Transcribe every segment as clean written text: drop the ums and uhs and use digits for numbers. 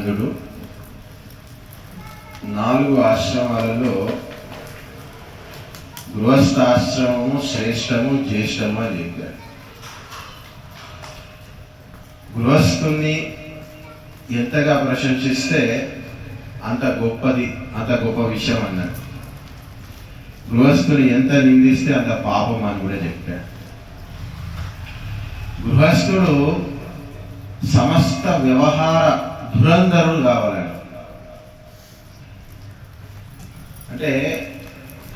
వివేకానందుడు 4 ఆశ్రమాలలో గృహస్థాశ్రమము శ్రేష్టము జ్యేష్టము అని చెప్పారు. గృహస్థుని ఎంతగా ప్రశంసిస్తే అంత గొప్పది, అంత గొప్ప విషయం అన్నారు. గృహస్థుని ఎంత నిందిస్తే అంత పాపం అని కూడా చెప్పారు. గృహస్థుడు సమస్త వ్యవహార ధురంధరులు కావాలని, అంటే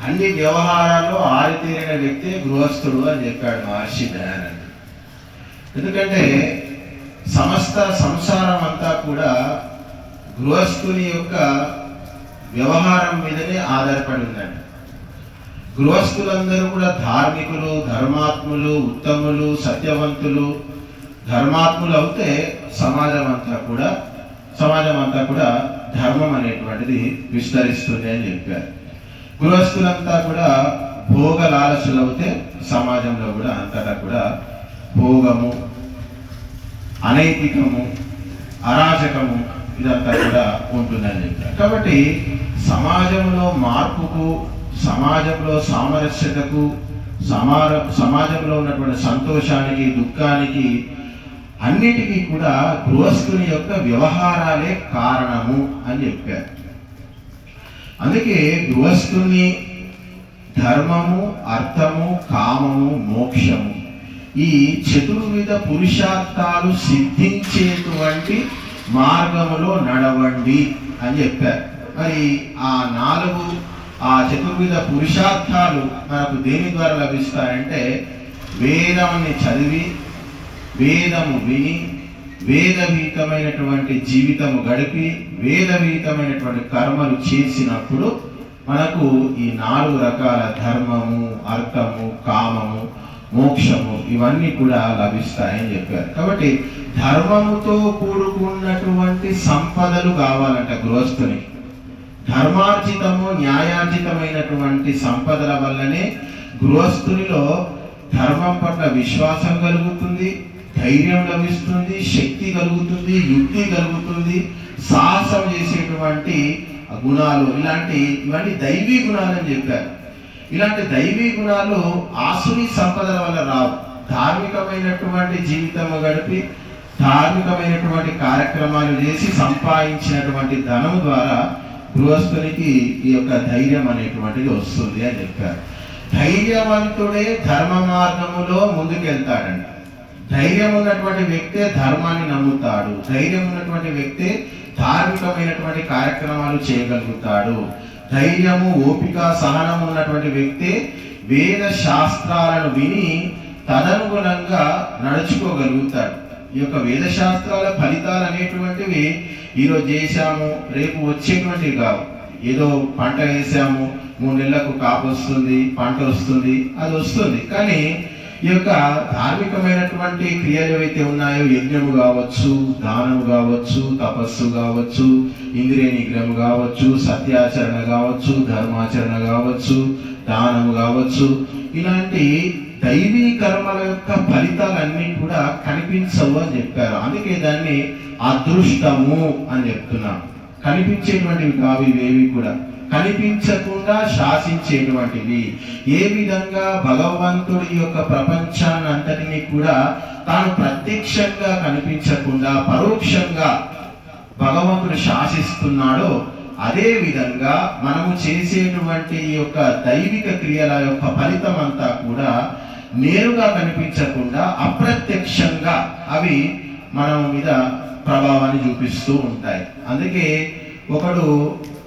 అన్ని వ్యవహారాల్లో ఆరితేరిన వ్యక్తి గృహస్థుడు అని చెప్పాడు మహర్షి దయానంద. ఎందుకంటే సమస్త సంసారం అంతా కూడా గృహస్థుని యొక్క వ్యవహారం మీదనే ఆధారపడి ఉందండి. గృహస్థులందరూ కూడా ధార్మికులు, ధర్మాత్ములు, ఉత్తములు, సత్యవంతులు, ధర్మాత్ములు అవుతే సమాజం అంతా కూడా ధర్మం అనేటువంటిది విస్తరిస్తుంది అని చెప్పారు. గృహస్థులంతా కూడా భోగ లాలసులు అవుతే సమాజంలో కూడా అంతటా కూడా భోగము, అనైతికము, అరాచకము ఇదంతా కూడా ఉంటుందని చెప్పారు. కాబట్టి సమాజంలో మార్పుకు, సమాజంలో సామరస్యతకు, సమాజంలో ఉన్నటువంటి సంతోషానికి, దుఃఖానికి అన్నిటికీ కూడా గృహస్థుని యొక్క వ్యవహారాలే కారణము అని చెప్పారు. అందుకే గృహస్థుని ధర్మము, అర్థము, కామము, మోక్షము ఈ చతుర్విధ పురుషార్థాలు సిద్ధించేటువంటి మార్గములో నడవండి అని చెప్పారు. మరి ఆ చతుర్విధ పురుషార్థాలు మనకు దేని ద్వారా లభిస్తాయంటే వేదాన్ని చదివి, వేదము విని, వేదవీతమైనటువంటి జీవితము గడిపి, వేదవీతమైనటువంటి కర్మలు చేసినప్పుడు మనకు ఈ 4 రకాల ధర్మము, అర్థము, కామము, మోక్షము ఇవన్నీ కూడా లభిస్తాయని చెప్పారు. కాబట్టి ధర్మముతో కూడుకున్నటువంటి సంపదలు కావాలంట గృహస్థుని. ధర్మార్జితము, న్యాయార్జితమైనటువంటి సంపదల వల్లనే గృహస్థునిలో ధర్మం పట్ల విశ్వాసం కలుగుతుంది, ధైర్యం లభిస్తుంది, శక్తి కలుగుతుంది, యుక్తి కలుగుతుంది, సాహసం చేసేటువంటి గుణాలు, ఇవన్నీ దైవీ గుణాలని చెప్పారు. ఇలాంటి దైవీ గుణాలు ఆసురీ సంపదల వల్ల రావు. ధార్మికమైనటువంటి జీవితము గడిపి, ధార్మికమైనటువంటి కార్యక్రమాలు చేసి సంపాదించినటువంటి ధనం ద్వారా గృహస్థునికి ఈ యొక్క ధైర్యం అనేటువంటిది వస్తుంది అని చెప్పారు. ధైర్యవంతుడే ధర్మ మార్గములో ముందుకెళ్తాడంట. ధైర్యం ఉన్నటువంటి వ్యక్తే ధర్మాన్ని నమ్ముతాడు. ధైర్యం ఉన్నటువంటి వ్యక్తే ధార్మికమైనటువంటి కార్యక్రమాలు చేయగలుగుతాడు. ధైర్యము, ఓపిక, సహనం ఉన్నటువంటి వ్యక్తే వేద శాస్త్రాలను విని తదనుగుణంగా నడుచుకోగలుగుతాడు. ఈ యొక్క వేద శాస్త్రాల ఫలితాలు అనేటువంటివి ఈరోజు చేశాము, రేపు వచ్చేటువంటివి కావు. ఏదో పంట వేసాము, 3 నెలలకు కాపు వస్తుంది, పంట వస్తుంది, అది వస్తుంది. కానీ ఈ యొక్క ధార్మికమైనటువంటి క్రియలు ఏవైతే ఉన్నాయో, యజ్ఞము కావచ్చు, దానము కావచ్చు, తపస్సు కావచ్చు, ఇంద్రియ నిగ్రహం కావచ్చు, సత్యాచరణ కావచ్చు, ధర్మాచరణ కావచ్చు, దానము కావచ్చు, ఇలాంటి దైవీ కర్మల యొక్క ఫలితాలన్నీ కూడా కనిపించవు అని చెప్పారు. అందుకే దాన్ని అదృష్టము అని చెప్తున్నాం. కనిపించేటువంటివి కావు ఇవేవి కూడా, కనిపించకుండా శాసించేటువంటివి. ఏ విధంగా భగవంతుడి యొక్క ప్రపంచాన్ని అంతటినీ కూడా తాను ప్రత్యక్షంగా కనిపించకుండా పరోక్షంగా భగవంతుడు శాసిస్తున్నాడో, అదే విధంగా మనము చేసేటువంటి ఈ యొక్క దైవిక క్రియల యొక్క ఫలితం అంతా కూడా నేరుగా కనిపించకుండా అప్రత్యక్షంగా అవి మన మీద ప్రభావాన్ని చూపిస్తూ ఉంటాయి. అందుకే ఒకడు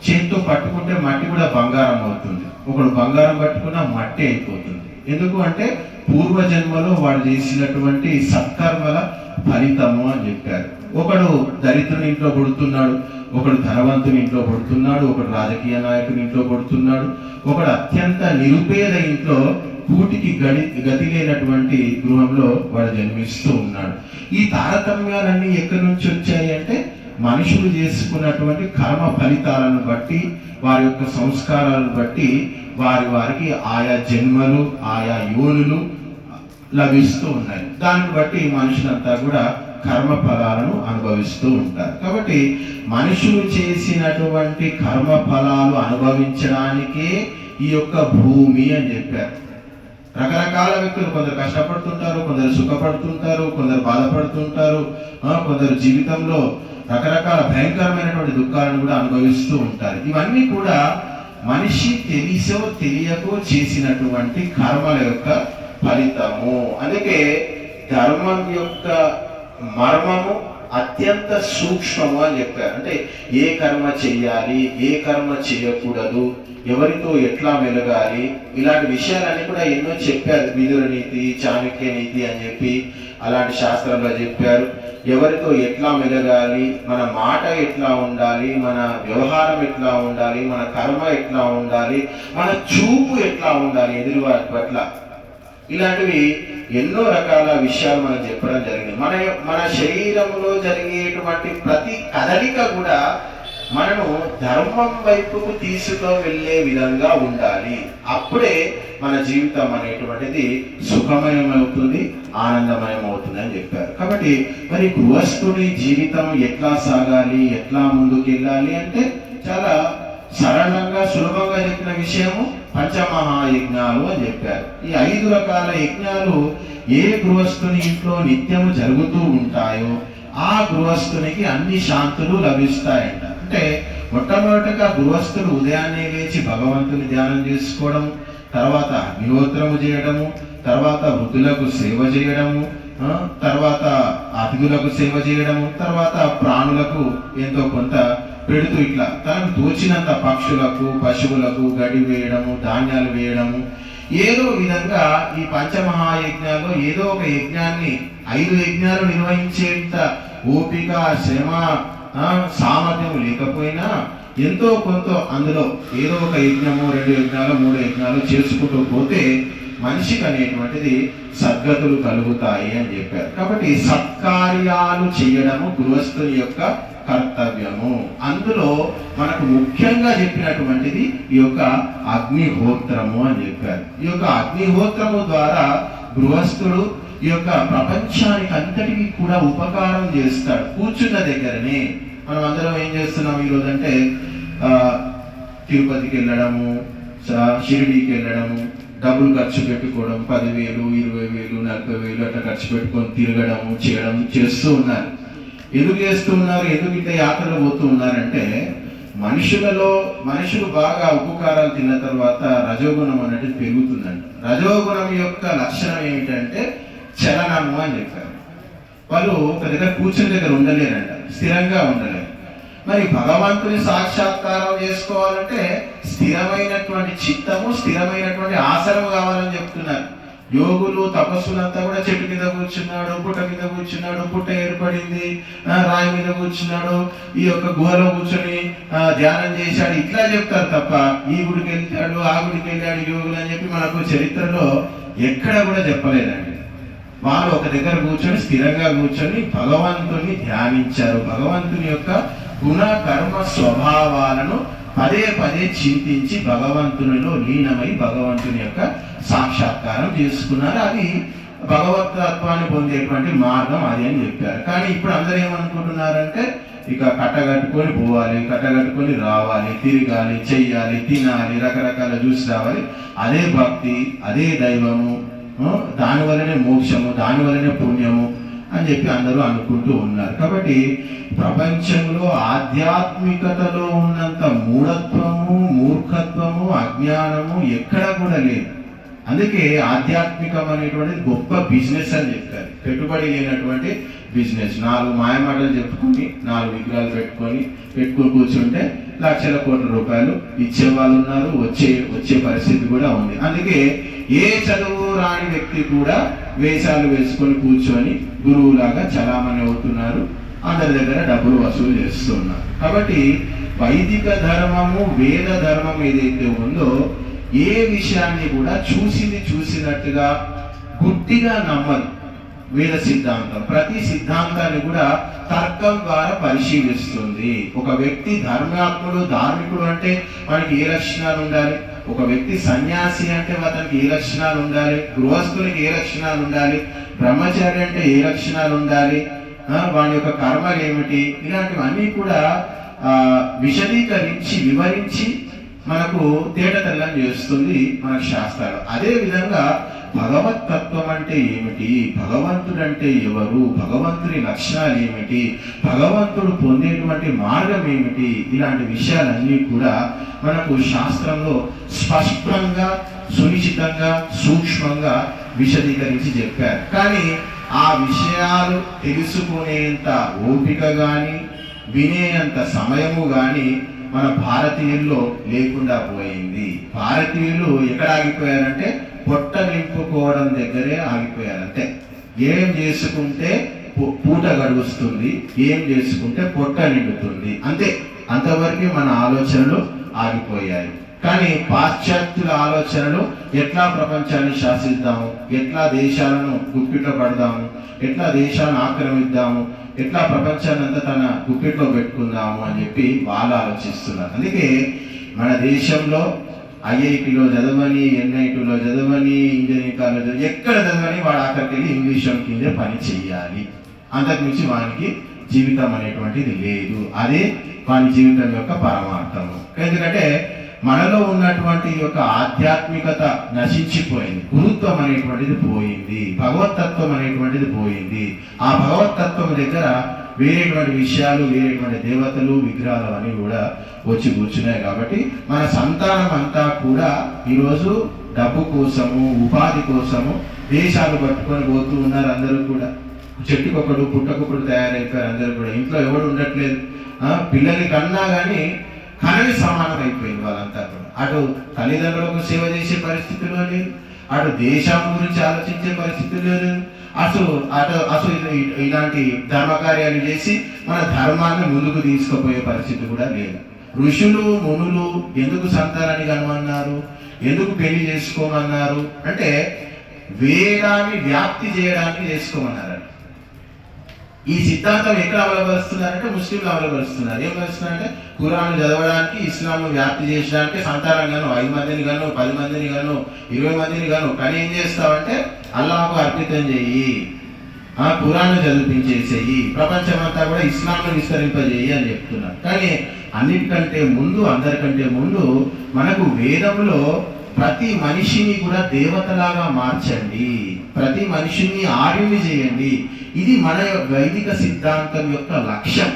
చేతితో పట్టుకుంటే మట్టి కూడా బంగారం అవుతుంది, ఒకడు బంగారం పట్టుకున్న మట్టి అయిపోతుంది. ఎందుకు అంటే పూర్వజన్మలో వాడు చేసినటువంటి సత్కర్మల ఫలితము అని చెప్పారు. ఒకడు దరిద్రుని ఇంట్లో పుడుతున్నాడు, ఒకడు ధనవంతుని ఇంట్లో పుడుతున్నాడు, ఒకడు రాజకీయ నాయకుని ఇంట్లో పుడుతున్నాడు, ఒకడు అత్యంత నిరుపేద ఇంట్లో కూటికి గతి లేనటువంటి గృహంలో వాడు జన్మిస్తూ ఉన్నాడు. ఈ తారతమ్యాలన్నీ ఎక్కడి నుంచి వచ్చాయి అంటే మనుషులు చేసుకున్నటువంటి కర్మ ఫలితాలను బట్టి, వారి యొక్క సంస్కారాలను బట్టి వారికి ఆయా జన్మలు, ఆయా యోనులు లభిస్తూ ఉన్నాయి. దాన్ని బట్టి మనుషులంతా కూడా కర్మ ఫలాలను అనుభవిస్తూ ఉంటారు. కాబట్టి మనుషులు చేసినటువంటి కర్మ ఫలాలు అనుభవించడానికే ఈ యొక్క భూమి అని చెప్పారు. రకరకాల వ్యక్తులు, కొందరు కష్టపడుతుంటారు, కొందరు సుఖపడుతుంటారు, కొందరు బాధపడుతుంటారు, కొందరు జీవితంలో రకరకాల భయంకరమైనటువంటి దుఃఖాలను కూడా అనుభవిస్తూ ఉంటారు. ఇవన్నీ కూడా మనిషి తెలిసో తెలియకో చేసినటువంటి కర్మల యొక్క ఫలితము. అందుకే ధర్మం యొక్క మర్మము అత్యంత సూక్ష్మము అని చెప్పారు. అంటే ఏ కర్మ చెయ్యాలి, ఏ కర్మ చేయకూడదు, ఎవరితో ఎట్లా మెలగాలి, ఇలాంటి విషయాలన్నీ కూడా ఎన్నో చెప్పారు. విదుర నీతి, చాణక్య నీతి అని చెప్పి అలాంటి శాస్త్రంలో చెప్పారు. ఎవరితో ఎట్లా మెలగాలి, మన మాట ఎట్లా ఉండాలి, మన వ్యవహారం ఎట్లా ఉండాలి, మన కర్మ ఎట్లా ఉండాలి, మన చూపు ఎట్లా ఉండాలి ఎదురువారి పట్ల, ఇలాంటివి ఎన్నో రకాల విషయాలు మనం చెప్పడం జరిగింది. మన శరీరంలో జరిగేటువంటి ప్రతి కదలిక కూడా మనము ధర్మం వైపుకు తీసుకు వెళ్ళే విధంగా ఉండాలి. అప్పుడే మన జీవితం అనేటువంటిది సుఖమయమవుతుంది, ఆనందమయం అవుతుంది అని చెప్పారు. కాబట్టి మరి గృహస్థుడి జీవితం ఎట్లా సాగాలి, ఎట్లా ముందుకు వెళ్ళాలి అంటే చాలా సరళంగా సులభంగా చెప్పిన విషయము పంచమహాయజ్ఞాలు అని చెప్పారు. ఈ 5 రకాల యజ్ఞాలు ఏ గృహస్థుని ఇంట్లో నిత్యము జరుగుతూ ఉంటాయో ఆ గృహస్థునికి అన్ని శాంతులు లభిస్తాయంట. అంటే మొట్టమొదటిగా గృహస్థులు ఉదయాన్నే లేచి భగవంతుని ధ్యానం చేసుకోవడం, తర్వాత అగ్నిహోత్రము చేయడము, తర్వాత వృద్ధులకు సేవ చేయడము, తర్వాత అతిథులకు సేవ చేయడము, తర్వాత ప్రాణులకు ఎంతో కొంత పెడుతూ ఇట్లా తనకు తోచినంత పక్షులకు, పశువులకు గడి వేయడము, ధాన్యాలు వేయడము, ఏదో విధంగా ఈ పంచమహాయజ్ఞాల్లో ఏదో ఒక యజ్ఞాన్ని 5 యజ్ఞాలు నిర్వహించేంత ఓపిక, శ్రమ, సామర్థ్యం లేకపోయినా ఎంతో కొంత అందులో ఏదో ఒక యజ్ఞము, 2 యజ్ఞాలు, 3 యజ్ఞాలు చేసుకుంటూ పోతే మనిషికి అనేటువంటిది సద్గతులు కలుగుతాయి అని చెప్పారు. కాబట్టి సత్కార్యాలు చేయడము గృహస్థుని యొక్క కర్తవ్యము. అందులో మనకు ముఖ్యంగా చెప్పినటువంటిది ఈ యొక్క అగ్నిహోత్రము అని చెప్పారు. ఈ యొక్క అగ్నిహోత్రము ద్వారా గృహస్థుడు ఈ యొక్క ప్రపంచానికి అంతటికి కూడా ఉపకారం చేస్తాడు. కూర్చున్న దగ్గరనే మనం అందరం ఏం చేస్తున్నాం ఈరోజు అంటే తిరుపతికి వెళ్ళడము, షిరిడీకి వెళ్ళడము, డబ్బులు ఖర్చు పెట్టుకోవడం, 10,000, 20,000, 40,000 అట్లా ఖర్చు పెట్టుకొని తిరగడము, చేయడం చేస్తూ ఉన్నారు. ఎందుకు చేస్తూ ఉన్నారు, ఎందుకు ఇంత యాత్రలు పోతూ ఉన్నారంటే మనుషులు బాగా ఉపకారాలు తిన్న తర్వాత రజోగుణం అనేది పెరుగుతుందంట. రజోగుణం యొక్క లక్షణం ఏమిటంటే చలనము అని చెప్పారు. వాళ్ళు ఒక దగ్గర కూర్చుని దగ్గర ఉండలేరంట, స్థిరంగా ఉండలేరు. మరి భగవంతుని సాక్షాత్కారం చేసుకోవాలంటే స్థిరమైనటువంటి చిత్తము, స్థిరమైనటువంటి ఆసనము కావాలని చెప్తున్నారు. యోగులు తపస్సులంతా కూడా చెట్టు మీద కూర్చున్నాడు, పుట్ట మీద కూర్చున్నాడు, పుట్ట ఏర్పడింది, రాయి మీద కూర్చున్నాడు, ఈ యొక్క గుహలో కూర్చొని ధ్యానం చేశాడు, ఇట్లా చెప్తారు తప్ప ఈ గుడికి వెళ్తాడు, ఆ గుడికి వెళ్ళాడు యోగులు అని చెప్పి మనకు చరిత్రలో ఎక్కడ కూడా చెప్పలేదండి. వాళ్ళు ఒక దగ్గర కూర్చొని స్థిరంగా కూర్చొని భగవంతుని ధ్యానించారు. భగవంతుని యొక్క గుణ కర్మ స్వభావాలను పదే పదే చింతించి భగవంతునిలో లీనమై భగవంతుని యొక్క సాక్షాత్కారం చేసుకున్నారు. అది భగవతత్వాన్ని పొందేటువంటి మార్గం అది అని చెప్పారు. కానీ ఇప్పుడు అందరూ ఏమనుకుంటున్నారంటే ఇక కట్టగట్టుకొని పోవాలి, కట్టగట్టుకొని రావాలి, తిరగాలి, చెయ్యాలి, తినాలి, రకరకాల జ్యూస్ రావాలి, అదే భక్తి, అదే దైవము, దానివల్లనే మోక్షము, దానివల్లనే పుణ్యము అని చెప్పి అందరూ అనుకుంటూ ఉన్నారు. కాబట్టి ప్రపంచంలో ఆధ్యాత్మికతలో ఉన్నంత మూఢత్వము, మూర్ఖత్వము, అజ్ఞానము ఎక్కడ కూడా లేదు. అందుకే ఆధ్యాత్మికం అనేటువంటిది గొప్ప బిజినెస్ అని చెప్పారు. పెట్టుబడి లేనటువంటి బిజినెస్. 4 మాయమాటలు చెప్పుకొని 4 విగ్రహాలు పెట్టుకొని కూర్చుంటే లక్షల కోట్ల రూపాయలు ఇచ్చే వాళ్ళు ఉన్నారు, వచ్చే పరిస్థితి కూడా ఉంది. అందుకే ఏ చదువు రాని వ్యక్తి కూడా వేషాలు వేసుకొని కూర్చొని గురువులాగా చలామణి అవుతున్నారు, అందరి దగ్గర డబ్బులు వసూలు చేస్తున్నారు. కాబట్టి వైదిక ధర్మము, వేద ధర్మం ఏదైతే ఉందో ఏ విషయాన్ని కూడా చూసినట్టుగా గుడ్డిగా నమ్మదు. వేద సిద్ధాంతం ప్రతి సిద్ధాంతాన్ని కూడా తర్కం ద్వారా పరిశీలిస్తుంది. ఒక వ్యక్తి ధర్మాత్ముడు, ధార్మికుడు అంటే వాడికి ఏ లక్షణాలు ఉండాలి, ఒక వ్యక్తి సన్యాసి అంటే అతనికి ఏ లక్షణాలు ఉండాలి, గృహస్థునికి ఏ లక్షణాలు ఉండాలి, బ్రహ్మచారి అంటే ఏ లక్షణాలు ఉండాలి, వాని యొక్క కర్మలు ఏమిటి, ఇలాంటివన్నీ కూడా విశదీకరించి వివరించి మనకు తేటతెల్లం చేస్తుంది మన శాస్త్రాలు. అదే విధంగా భగవత్ తత్వం అంటే ఏమిటి, భగవంతుడు అంటే ఎవరు, భగవంతుడి లక్షణాలు ఏమిటి, భగవంతుడు పొందేటువంటి మార్గం ఏమిటి, ఇలాంటి విషయాలన్నీ కూడా మనకు శాస్త్రంలో స్పష్టంగా సునిశ్చితంగా సూక్ష్మంగా విశదీకరించి చెప్పారు. కానీ ఆ విషయాలు తెలుసుకునేంత ఓపిక కానీ వినేంత సమయము కానీ మన భారతీయుల్లో లేకుండా పోయింది. భారతీయులు ఎక్కడ ఆగిపోయారంటే పొట్ట నింపుకోవడం దగ్గరే ఆగిపోయారు. అంతే, ఏం చేసుకుంటే పూట గడుస్తుంది, ఏం చేసుకుంటే పొట్ట నిండుతుంది, అంతే, అంతవరకు మన ఆలోచనలు ఆగిపోయాయి. కానీ పాశ్చాత్యుల ఆలోచనలు ఎట్లా ప్రపంచాన్ని శాసిద్దాము, ఎట్లా దేశాలను గుప్పిట్లో పడదాము, ఎట్లా దేశాలను ఆక్రమిద్దాము, ఎట్లా ప్రపంచాన్ని అంతా తన గుప్పిట్లో పెట్టుకుందాము అని చెప్పి వాళ్ళు ఆలోచిస్తున్నారు. అందుకే మన దేశంలో ఐఐటిలో చదవని, ఎన్ఐటీలో చదవని, ఇంజనీరింగ్ కాలేజ్ ఎక్కడ చదవని వాడు ఆఖరికి వెళ్ళి ఇంగ్లీష్ కిందే పని చెయ్యాలి. అంతకుమించి వానికి జీవితం అనేటువంటిది లేదు. అదే వాని జీవితం యొక్క పరమార్థము. ఎందుకంటే మనలో ఉన్నటువంటి యొక్క ఆధ్యాత్మికత నశించిపోయింది, గురుత్వం అనేటువంటిది పోయింది, భగవతత్వం అనేటువంటిది పోయింది. ఆ భగవతత్వం దగ్గర వేరేటువంటి విషయాలు, వేరేటువంటి దేవతలు, విగ్రహాలు అన్నీ కూడా వచ్చి కూర్చున్నాయి. కాబట్టి మన సంతానం అంతా కూడా ఈరోజు డబ్బు కోసము, ఉపాధి కోసము దేశాలు పట్టుకొని పోతూ ఉన్నారు. అందరూ కూడా చెట్టుకొకడు పుట్టకొకడు తయారైపోయారు. అందరూ కూడా ఇంట్లో ఎవడు ఉండట్లేదు. పిల్లల్ని కన్నా కానీ కనని సమానం అయిపోయింది వాళ్ళంతా కూడా. అటు తల్లిదండ్రులకు సేవ చేసే పరిస్థితిలో లేదు, అటు దేశం గురించి ఆలోచించే పరిస్థితులు లేదు, అసలు ఇలాంటి ధర్మకార్యాలు చేసి మన ధర్మాన్ని ముందుకు తీసుకుపోయే పరిస్థితి కూడా లేదు. ఋషులు మునులు ఎందుకు సంతానాన్ని కనుమన్నారు, ఎందుకు పెళ్లి చేసుకోమన్నారు అంటే వేదాన్ని వ్యాప్తి చేయడానికి చేసుకోమన్నారు. ఈ సిద్ధాంతం ఎక్కడ అమలుపరుస్తున్నారంటే ముస్లింలు అమలుపరుస్తున్నారు. ఏం పరుస్తున్నారంటే ఖురాన్ చదవడానికి, ఇస్లాం వ్యాప్తి చేయడానికి సంతానం గాను 5 మందిని గాను 10 మందిని గాను 20 మందిని గాను కానీ ఏం చేస్తావంటే అల్లాహకు అర్పితం చెయ్యి, ఖురాన్ చదివించేసేయి, ప్రపంచమంతా కూడా ఇస్లాంను విస్తరింపజేయి అని చెప్తున్నారు. కానీ అన్నిటికంటే ముందు, అందరికంటే ముందు మనకు వేదంలో ప్రతి మనిషిని కూడా దేవతలాగా మార్చండి, ప్రతి మనిషిని ఆర్యుని చేయండి. ఇది మన వైదిక సిద్ధాంతం యొక్క లక్ష్యం.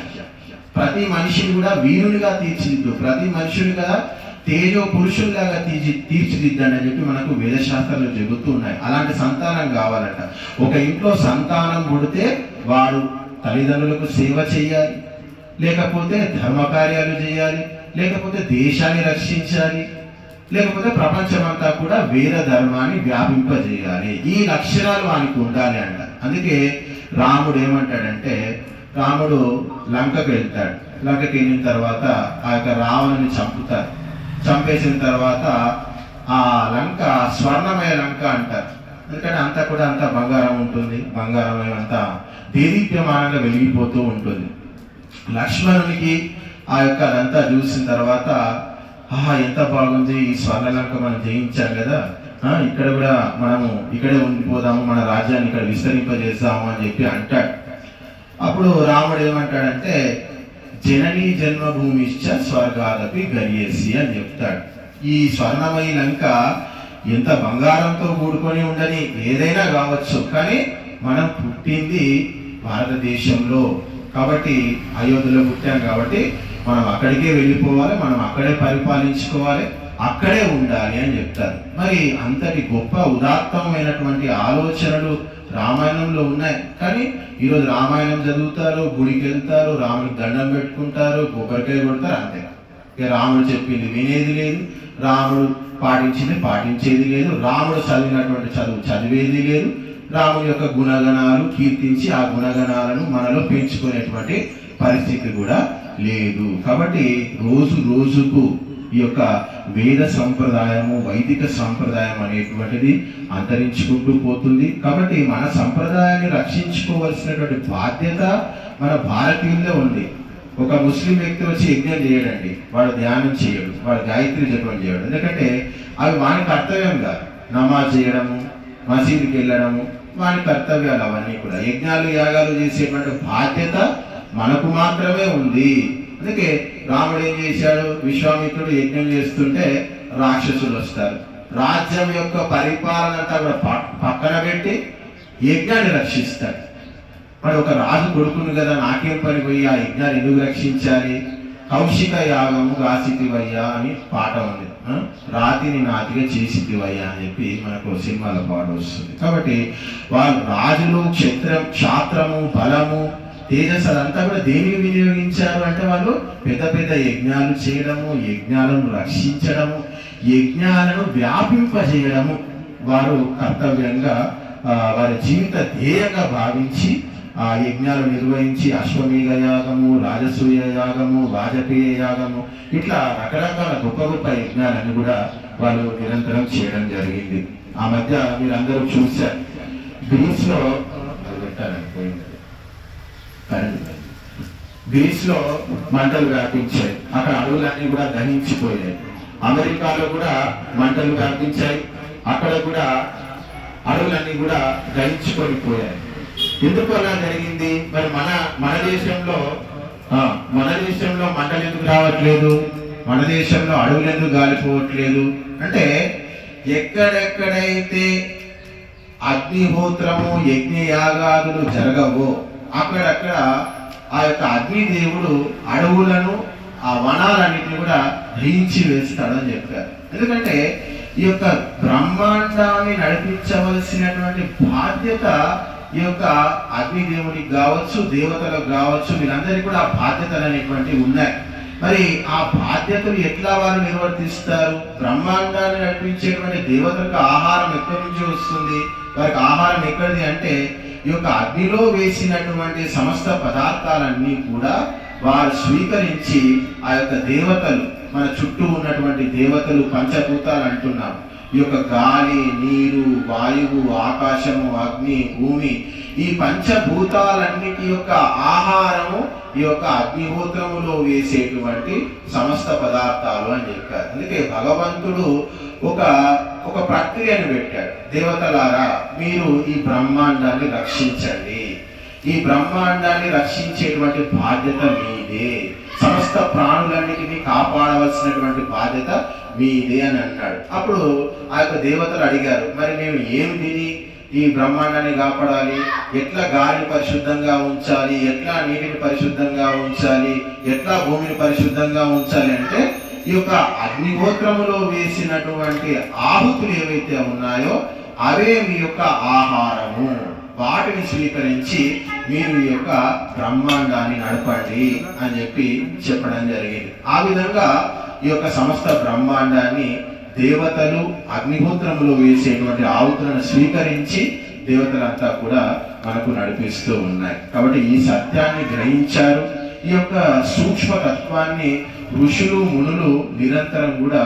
ప్రతి మనిషిని కూడా వీరునిగా తీర్చిదిద్దు, ప్రతి మనిషిని కదా తేజో పురుషుల్లాగా తీర్చిదిద్దండి అని చెప్పి మనకు వేదశాస్త్రాలు చెబుతూ ఉన్నాయి. అలాంటి సంతానం కావాలంట. ఒక ఇంట్లో సంతానం పుడితే వాడు తల్లిదండ్రులకు సేవ చేయాలి, లేకపోతే ధర్మకార్యాలు చేయాలి, లేకపోతే దేశాన్ని రక్షించాలి, లేకపోతే ప్రపంచమంతా కూడా వేద ధర్మాన్ని వ్యాపింపజేయాలి. ఈ లక్షణాలు వానికి ఉండాలి అంట. అందుకే రాముడు ఏమంటాడంటే, రాముడు లంకకు వెళ్తాడు. లంకకి వెళ్ళిన తర్వాత ఆ యొక్క రావణుని చంపుతారు. చంపేసిన తర్వాత ఆ లంక స్వర్ణమయ లంక అంటారు. ఎందుకంటే అంతా కూడా అంతా బంగారం ఉంటుంది, బంగారమయ అంతా దేదీప్యమానంగా వెలిగిపోతూ ఉంటుంది. లక్ష్మణునికి ఆ యొక్క అదంతా చూసిన తర్వాత ఎంత బాగుంది, ఈ స్వర్ణలంక మనం జయించాం కదా, ఇక్కడ కూడా మనము ఇక్కడే ఉండిపోదాము, మన రాజ్యాన్ని ఇక్కడ విస్తరింపజేస్తాము అని చెప్పి అంటాడు. అప్పుడు రాముడు ఏమంటాడంటే జననీ జన్మభూమిశ్చ స్వర్గాదపి గరియేసి అని చెప్తాడు. ఈ స్వర్ణమయ లంక ఎంత బంగారంతో కూడుకొని ఉండని ఏదైనా కావచ్చు, కానీ మనం పుట్టింది భారతదేశంలో కాబట్టి, అయోధ్యలో పుట్టాం కాబట్టి మనం అక్కడికే వెళ్ళిపోవాలి, మనం అక్కడే పరిపాలించుకోవాలి, అక్కడే ఉండాలి అని చెప్తారు. మరి అంతటి గొప్ప ఉదాత్తమైనటువంటి ఆలోచనలు రామాయణంలో ఉన్నాయి. కానీ ఈరోజు రామాయణం చదువుతారు, గుడికి వెళ్తారు, రాముడికి దండం పెట్టుకుంటారు, కొబ్బరికాయ కొడతారు, అంతే. ఇక రాముడు చెప్పింది వినేది లేదు, రాముడు పాటించింది పాటించేది లేదు, రాముడు చదివినటువంటి చదువు చదివేది లేదు, రాముడి యొక్క గుణగణాలు కీర్తించి ఆ గుణగణాలను మనలో పెంచుకునేటువంటి పరిస్థితి కూడా లేదు. కాబట్టి రోజు రోజుకు ఈ యొక్క వేద సంప్రదాయము, వైదిక సంప్రదాయం అనేటువంటిది అంతరించుకుంటూ పోతుంది. కాబట్టి మన సంప్రదాయాన్ని రక్షించుకోవాల్సినటువంటి బాధ్యత మన భారతీయుల్లో ఉంది. ఒక ముస్లిం వ్యక్తి వచ్చి యజ్ఞం చేయడండి, వాడు ధ్యానం చేయడు, వాడు గాయత్రి జపం చేయడు. ఎందుకంటే అవి వాని కర్తవ్యం కాదు. నమాజ్ చేయడము, మసీదుకి వెళ్ళడము, వాని కర్తవ్యాలు అవన్నీ కూడా. యజ్ఞాలు యాగాలు చేసేటువంటి బాధ్యత మనకు మాత్రమే ఉంది. అందుకే రాముడు ఏం చేశాడు, విశ్వామిత్రుడు యజ్ఞం చేస్తుంటే రాక్షసులు వస్తారు, రాజ్యం యొక్క పరిపాలన అంతా కూడా పక్కన పెట్టి యజ్ఞాన్ని రక్షిస్తాడు. మరి ఒక రాజు కొడుకును కదా, నాకేం పని పోయి ఆ యజ్ఞాన్ని ఎందుకు రక్షించాలి? కౌశిక యాగము గాసితివయ్యా అని పాట ఉంది, రాతిని నాతిగా చేసితివయ్యా అని చెప్పి మనకు సినిమాలో పాట వస్తుంది. కాబట్టి వాళ్ళు రాజులు క్షాత్రము బలము తేజస్సు అదంతా కూడా దేనికి వినియోగించారు అంటే వాళ్ళు పెద్ద పెద్ద యజ్ఞాలు చేయడము, యజ్ఞాలను రక్షించడము, యజ్ఞాలను వ్యాపింపజేయడము వారు కర్తవ్యంగా వారి జీవిత ధ్యేయంగా భావించి ఆ యజ్ఞాలు నిర్వహించి అశ్వమేధ యాగము, రాజసూయ యాగము, వాజపేయ యాగము, ఇట్లా రకరకాల గొప్ప గొప్ప యజ్ఞాలను కూడా వాళ్ళు నిరంతరం చేయడం జరిగింది. ఆ మధ్య మీరందరూ చూశారు, గ్రీస్లో గ్రీస్లో మంటలు వ్యాపించాయి, అక్కడ అడవులన్నీ కూడా దహించిపోయాయి. అమెరికాలో కూడా మంటలు వ్యాపించాయి, అక్కడ కూడా అడవులన్నీ కూడా దహించుకొని పోయాయి. ఎందుకు అలా జరిగింది? మరి మన దేశంలో మంటలు ఎందుకు రావట్లేదు? మన దేశంలో అడవులు ఎందుకు గాలిపోవట్లేదు? అంటే ఎక్కడెక్కడైతే అగ్నిహోత్రము యజ్ఞ యాగాదులు జరగవో అక్కడక్కడ ఆ యొక్క అగ్నిదేవుడు అడవులను ఆ వనాలన్నింటినీ కూడా దహించి వేస్తాడని చెప్పారు. ఎందుకంటే ఈ యొక్క బ్రహ్మాండాన్ని నడిపించవలసినటువంటి బాధ్యత ఈ యొక్క అగ్నిదేవునికి కావచ్చు, దేవతలకు కావచ్చు, వీళ్ళందరికీ కూడా ఆ బాధ్యతలు అనేటువంటివి ఉన్నాయి. మరి ఆ బాధ్యతలు ఎట్లా వారు నిర్వర్తిస్తారు? బ్రహ్మాండాన్ని నడిపించేటువంటి దేవతలకు ఆహారం ఎక్కడి నుంచి వస్తుంది? వారికి ఆహారం ఎక్కడిది అంటే ఈ యొక్క అగ్నిలో వేసినటువంటి సమస్త పదార్థాలన్నీ కూడా వారు స్వీకరించి ఆ యొక్క దేవతలు, మన చుట్టూ ఉన్నటువంటి దేవతలు పంచభూతాలు అంటున్నాం, ఈ యొక్క గాలి, నీరు, వాయువు, ఆకాశము, అగ్ని, భూమి, ఈ పంచభూతాలన్నిటి యొక్క ఆహారము ఈ యొక్క అగ్నిహోత్రములో వేసేటువంటి సమస్త పదార్థాలు అని చెప్పారు. అందుకే భగవంతుడు ఒక ప్రక్రియను పెట్టాడు. దేవతలారా, మీరు ఈ బ్రహ్మాండాన్ని రక్షించండి, ఈ బ్రహ్మాండాన్ని రక్షించేటువంటి బాధ్యత మీదే, సమస్త ప్రాణులన్నిటినీ కాపాడవలసినటువంటి బాధ్యత మీదే అని అన్నాడు. అప్పుడు ఆ యొక్క దేవతలు అడిగారు, మరి మేము ఏమి తిని ఈ బ్రహ్మాండాన్ని కాపాడాలి? ఎట్లా గాలిని పరిశుద్ధంగా ఉంచాలి? ఎట్లా నీటిని పరిశుద్ధంగా ఉంచాలి? ఎట్లా భూమిని పరిశుద్ధంగా ఉంచాలి? అంటే ఈ యొక్క అగ్నిహోత్రములో వేసినటువంటి ఆహుతులు ఏవైతే ఉన్నాయో అవే మీ యొక్క ఆహారము, వాటిని స్వీకరించి మీరు ఈ యొక్క బ్రహ్మాండాన్ని నడపండి అని చెప్పి చెప్పడం జరిగింది. ఆ విధంగా ఈ యొక్క సమస్త బ్రహ్మాండాన్ని దేవతలు అగ్నిహోత్రములో వేసేటువంటి ఆహుతులను స్వీకరించి దేవతలంతా కూడా మనకు నడిపిస్తూ ఉన్నాయి. కాబట్టి ఈ సత్యాన్ని గ్రహించారు. ఈ యొక్క సూక్ష్మతత్వాన్ని ఋషులు మునులు నిరంతరం కూడా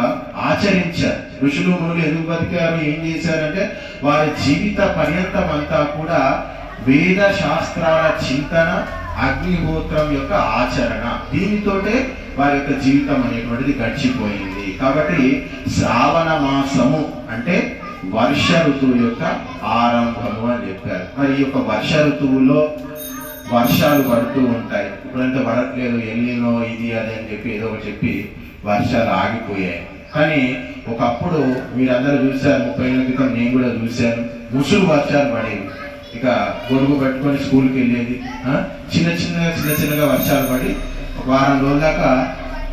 ఆచరించారు. ఋషులు మునులు ఎందుకు బతికారు, ఏం చేశారంటే వారి జీవిత పర్యంతం అంతా కూడా వేద శాస్త్రాల చింతన, అగ్నిహోత్రం యొక్క ఆచరణ, దీనితోటే వారి యొక్క జీవితం అనేటువంటిది గడిచిపోయింది. కాబట్టి శ్రావణ మాసము అంటే వర్ష ఋతువు యొక్క ఆరంభము అని చెప్పారు. మరి ఈ యొక్క వర్ష ఋతువులో వర్షాలు పడుతూ ఉంటాయి. ఇప్పుడంటే పడట్లేదు, ఎల్లినో ఇది అది అని చెప్పి ఏదో ఒకటి చెప్పి వర్షాలు ఆగిపోయాయి. కానీ ఒకప్పుడు మీరందరూ చూశారు, 30 ఏళ్ళ క్రితం నేను కూడా చూశాను, ముసురు వర్షాలు పడేవి. ఇక గొడుగు పెట్టుకొని స్కూల్కి వెళ్ళేది, చిన్న చిన్నగా వర్షాలు పడి ఒక వారం రోజుల దాకా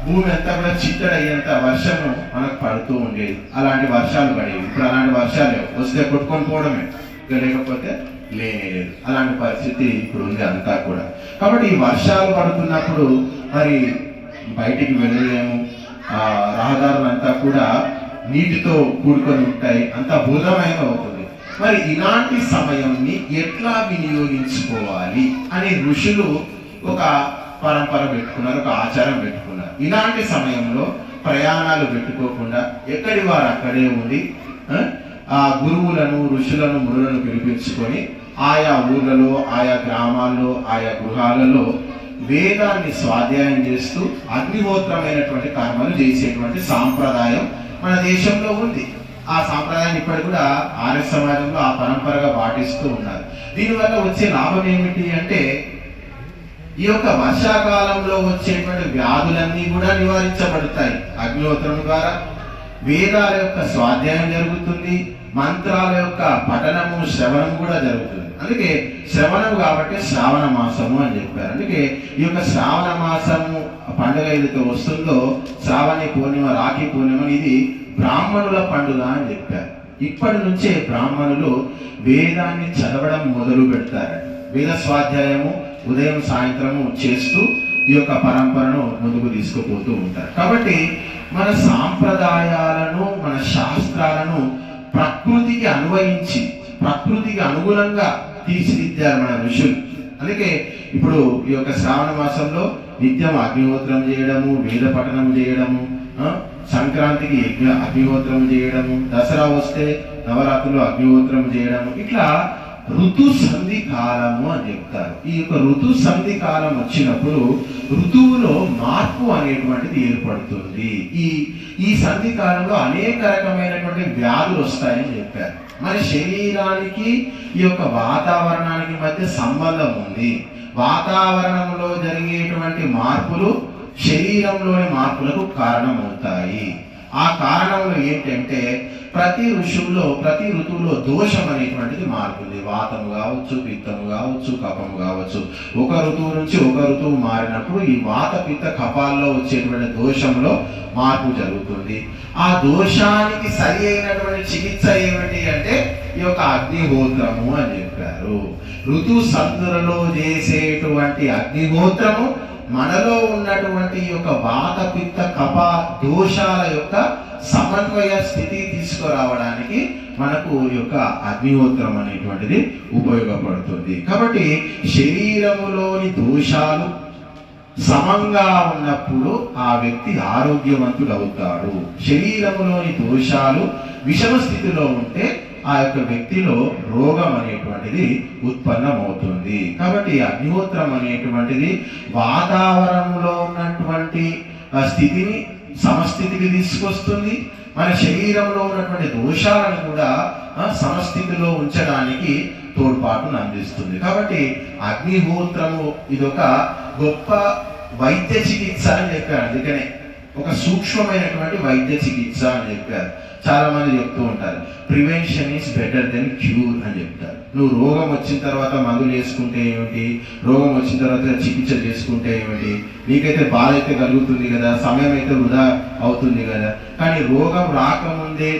భూమి అంతా కూడా చిత్తడయ్యేంత వర్షము మనకు పడుతూ ఉండేది. అలాంటి వర్షాలు పడేవి. ఇప్పుడు అలాంటి వర్షాలు వస్తే కొట్టుకొని పోవడమే, ఇక లేకపోతే లేదు. అలాంటి పరిస్థితి ఇప్పుడు ఉంది అంతా కూడా. కాబట్టి ఈ వర్షాలు పడుతున్నప్పుడు మరి బయటికి వెళ్ళలేము, రహదారులంతా కూడా నీటితో కూడుకొని ఉంటాయి, అంతా బుధమైన అవుతుంది. మరి ఇలాంటి సమయాన్ని ఎట్లా వినియోగించుకోవాలి అని ఋషులు ఒక పరంపర పెట్టుకున్నారు, ఒక ఆచారం పెట్టుకున్నారు. ఇలాంటి సమయంలో ప్రయాణాలు పెట్టుకోకుండా ఎక్కడి వారు అక్కడే ఉండి ఆ గురువులను, ఋషులను, మునులను పిలిపించుకొని ఆయా ఊర్లలో, ఆయా గ్రామాల్లో, ఆయా గృహాలలో వేదాన్ని స్వాధ్యాయం చేస్తూ అగ్నిహోత్రమైనటువంటి కర్మలు చేసేటువంటి సాంప్రదాయం మన దేశంలో ఉంది. ఆ సాంప్రదాయాన్ని ఇప్పటికి కూడా ఆర్య సమాజంలో ఆ పరంపరగా పాటిస్తూ ఉన్నారు. దీనివల్ల వచ్చే లాభం ఏమిటి అంటే ఈ యొక్క వర్షాకాలంలో వచ్చేటువంటి వ్యాధులన్నీ కూడా నివారించబడతాయి. అగ్నిహోత్రం ద్వారా వేదాల యొక్క స్వాధ్యాయం జరుగుతుంది, మంత్రాల యొక్క పఠనము శ్రవణం కూడా జరుగుతుంది. అందుకే శ్రవణం కాబట్టి శ్రావణ మాసము అని చెప్పారు. అందుకే ఈ యొక్క శ్రావణ మాసము పండుగ ఏదైతే వస్తుందో శ్రావణి పూర్ణిమ, రాఖీ పూర్ణిమ, ఇది బ్రాహ్మణుల పండుగ అని చెప్పారు. ఇప్పటి నుంచే బ్రాహ్మణులు వేదాన్ని చదవడం మొదలు పెడతారు. వేద స్వాధ్యాయము ఉదయం సాయంత్రము చేస్తూ ఈ యొక్క పరంపరను ముందుకు తీసుకుపోతూ ఉంటారు. కాబట్టి మన సాంప్రదాయాలను, మన శాస్త్రాలను ప్రకృతికి అన్వయించి ప్రకృతికి అనుగుణంగా తీర్చిదిద్దారు మన ఋషులు. అందుకే ఇప్పుడు ఈ యొక్క శ్రావణ మాసంలో నిత్యం అగ్నిహోత్రం చేయడము, వేద పఠనం చేయడము, సంక్రాంతికి అగ్నిహోత్రం చేయడము, దసరా వస్తే నవరాత్రులు అగ్నిహోత్రం చేయడము, ఇట్లా ఋతు సంధి కాలము అని చెప్తారు. ఈ యొక్క ఋతు సంధి కాలం వచ్చినప్పుడు ఋతువులో మార్పు అనేటువంటిది ఏర్పడుతుంది. ఈ సంధి కాలంలో అనేక రకమైనటువంటి వ్యాధులు వస్తాయని చెప్పారు. మన శరీరానికి ఈ యొక్క వాతావరణానికి మధ్య సంబంధం ఉంది. వాతావరణంలో జరిగేటువంటి మార్పులు శరీరంలోని మార్పులకు కారణమవుతాయి. ఆ కారణంలో ఏంటంటే ప్రతి ఋతువులో దోషం అనేటువంటిది మారుతుంది. వాతము కావచ్చు, పిత్తము కావచ్చు, కఫము కావచ్చు. ఒక ఋతువు నుంచి ఒక ఋతువు మారినప్పుడు ఈ వాత పిత్త కఫాల్లో వచ్చేటువంటి దోషంలో మార్పు జరుగుతుంది. ఆ దోషానికి సరి అయినటువంటి చికిత్స ఏమిటి అంటే ఈ యొక్క అగ్నిహోత్రము అని చెప్పారు. ఋతు సందులలో చేసేటువంటి అగ్నిహోత్రము మనలో ఉన్నటువంటి ఈ యొక్క వాత పిత్త కఫ దోషాల యొక్క సమన్వయ స్థితి తీసుకురావడానికి మనకు ఈ యొక్క అగ్నిహోత్రం అనేటువంటిది ఉపయోగపడుతుంది. కాబట్టి శరీరములోని దోషాలు సమంగా ఉన్నప్పుడు ఆ వ్యక్తి ఆరోగ్యవంతుడు అవుతాడు. శరీరములోని దోషాలు విషమ స్థితిలో ఉంటే ఆ యొక్క వ్యక్తిలో రోగం అనేటువంటిది ఉత్పన్నమవుతుంది. కాబట్టి అగ్నిహోత్రం అనేటువంటిది వాతావరణంలో ఉన్నటువంటి స్థితిని సమస్థితికి తీసుకొస్తుంది. మన శరీరంలో ఉన్నటువంటి దోషాలను కూడా సమస్థితిలో ఉంచడానికి తోడ్పాటును అందిస్తుంది. కాబట్టి అగ్నిహోత్రము ఇదొక గొప్ప వైద్య చికిత్స అని చెప్పారు. అందుకనే ఒక సూక్ష్మమైనటువంటి వైద్య చికిత్స అని చెప్పారు. చాలా మంది చెప్తూ ఉంటారు, prevention is better than cure అని చెప్తారు. నువ్వు రోగం వచ్చిన తర్వాత మందులు వేసుకుంటే ఏమిటి, రోగం వచ్చిన తర్వాత చికిత్స చేసుకుంటే ఏమిటి, నీకైతే బాధ అయితే కలుగుతుంది కదా, సమయం అయితే వృధా అవుతుంది కదా. కానీ రోగం రాకముందే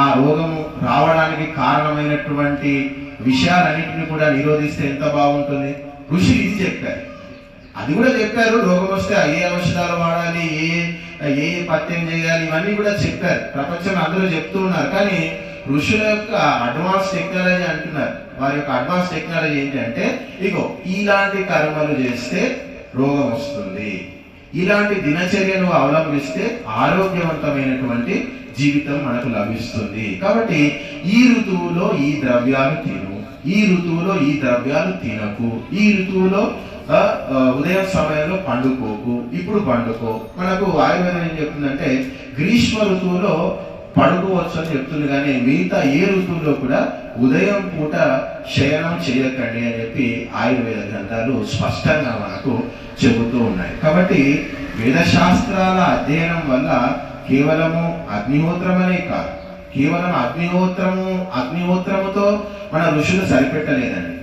ఆ రోగము రావడానికి కారణమైనటువంటి విషయాలన్నింటినీ కూడా నిరోధిస్తే ఎంత బాగుంటుంది. ఋషులు ఇది చెప్పారు, అది కూడా చెప్పారు. రోగం వస్తే ఏ ఔషధాలు వాడాలి, ఏ పత్యం చేయాలి, ఇవన్నీ కూడా చెప్పారు. ప్రపంచంలో అందరూ చెప్తూ ఉన్నారు. కానీ ఋషుల యొక్క అడ్వాన్స్ టెక్నాలజీ అంటున్నారు. వారి యొక్క అడ్వాన్స్ టెక్నాలజీ ఏంటంటే ఇగో ఇలాంటి కర్మలు చేస్తే రోగం వస్తుంది, ఇలాంటి దినచర్యను అవలంబిస్తే ఆరోగ్యవంతమైనటువంటి జీవితం మనకు లభిస్తుంది. కాబట్టి ఈ ఋతువులో ఈ ద్రవ్యాలు తిను, ఈ ఋతువులో ఈ ద్రవ్యాలు తినకు, ఈ ఋతువులో ఉదయం సమయంలో పండుకోకు, ఇప్పుడు పండుకో. మనకు ఆయుర్వేదం ఏం చెప్తుందంటే గ్రీష్మ ఋతువులో పడుకోవచ్చు అని చెప్తుంది, కానీ మిగతా ఏ ఋతువులో కూడా ఉదయం పూట శయనం చేయకండి అని చెప్పి ఆయుర్వేద గ్రంథాలు స్పష్టంగా మనకు చెబుతూ ఉన్నాయి. కాబట్టి వేదశాస్త్రాల అధ్యయనం వల్ల కేవలము అగ్నిహోత్రమనే కాదు, కేవలం అగ్నిహోత్రముతో మన ఋషులు సరిపెట్టలేదండి.